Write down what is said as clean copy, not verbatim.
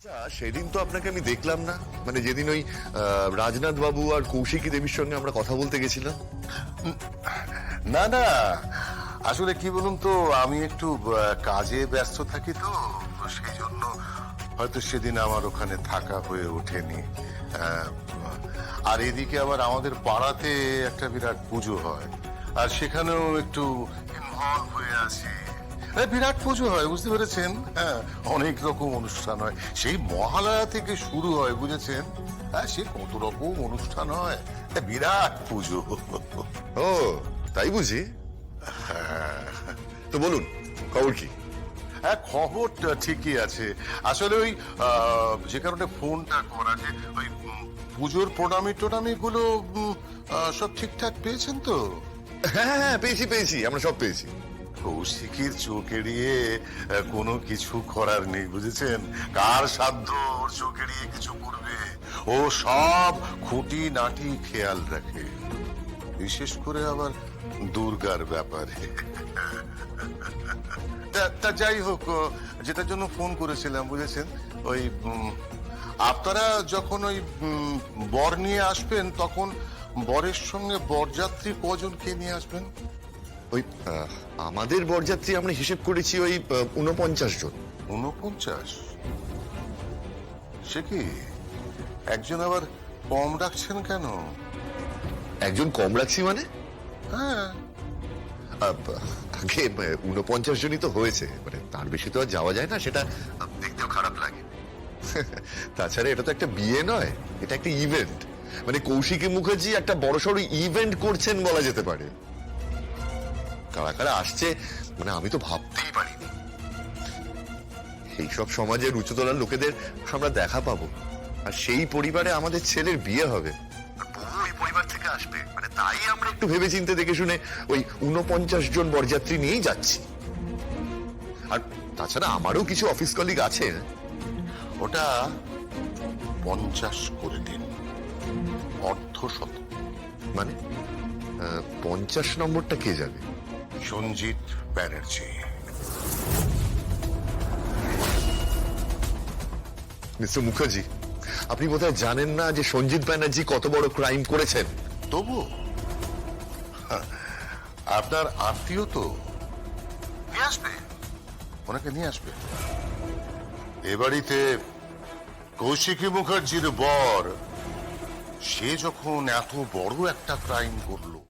আচ্ছা, সেদিন তো আপনাকে আমি দেখলাম না, মানে যেদিন ওই রাজনাথ বাবু আর কৌশিকী দেবীর সঙ্গে আমরা কথা বলতে গেছিলাম। না না, আসলে কি বলুন তো, আমি একটু কাজে ব্যস্ত থাকি, তো সেই জন্য হয়তো সেদিন আমার ওখানে থাকা হয়ে ওঠেনি। আহ, আর এদিকে আবার আমাদের পাড়াতে একটা বিরাট পুজো হয়, আর সেখানেও একটু ইনভলভ হয়ে আছি। বিরাট পুজো হয়, বুঝতে পেরেছেন? হ্যাঁ, অনেক রকম অনুষ্ঠান হয়, সেই মহালয়া থেকে শুরু হয়, বুঝেছেন? হ্যাঁ, সে কত রকম অনুষ্ঠান হয়, বিরাট পুজো। ও তাই বুঝি। তো বলুন, খবর কি? হ্যাঁ, খবরটা ঠিকই আছে। আসলে ওই যে কারণে ফোনটা করা, যে ওই পুজোর প্রণামী গুলো সব ঠিকঠাক পেয়েছেন তো? হ্যাঁ হ্যাঁ হ্যাঁ, পেয়েছি পেয়েছি, আমরা সব পেয়েছি। কৌশিকীর চোখ এড়িয়ে কোনো কিছু করার নেই, বুঝেছেন? কার সাধ্য ওর চোখ এড়িয়ে কিছু করবে? ও সব খুঁটি নাটি খেয়াল রাখে, বিশেষ করে আবার দুর্গার ব্যাপারে। তা যাই হোক, যেটার জন্য ফোন করেছিলাম, বুঝেছেন, ওই আপনারা যখন ওই বর নিয়ে আসবেন, তখন বরের সঙ্গে বরযাত্রী কজনকে নিয়ে আসবেন? ওই আমাদের বরযাত্রী আমরা হিসেব করেছি ওই 49 জন। 49? সে কি, একজন আবার কম রাখছেন কেন? একজন কম রাখছি মানে? হ্যাঁ, আগে 49 জনই তো হয়েছে, মানে তার বেশি তো আর যাওয়া যায় না, সেটা দেখতেও খারাপ লাগে। তাছাড়া এটা তো একটা বিয়ে নয়, এটা একটা ইভেন্ট। মানে কৌশিকী মুখার্জি একটা বড়সড় ইভেন্ট করছেন বলা যেতে পারে। কারা কারা আসছে মানে আমি তো ভাবতেই পারিনি। এইসব সমাজের উঁচুতলার লোকেদের আমরা দেখা পাবো, আর সেই পরিবারে আমাদের ছেলের বিয়ে হবে। ওই পরিবার থেকে আসবে, মানে তাই আমরা একটু ভেবেচিন্তে দেখে শুনে ওই 49 জন বরযাত্রী নিয়েই যাচ্ছি। আর তাছাড়া আমারও কিছু অফিস কলিগ আছে। ওটা 50 করে দিন, অর্ধশত। মানে 50 নম্বরটা কে যাবে? সঞ্জিত ব্যানার্জি। মিস্টার মুখার্জি, আপনি বোধহয় জানেন না যে সঞ্জিত ব্যানার্জি কত বড় ক্রাইম করেছেন। তবু আপনার আত্মীয় তো, নিয়ে আসবে, ওনাকে নিয়ে আসবে। এ বাড়িতে কৌশিকী মুখার্জির বর, সে যখন এত বড় একটা ক্রাইম করলো,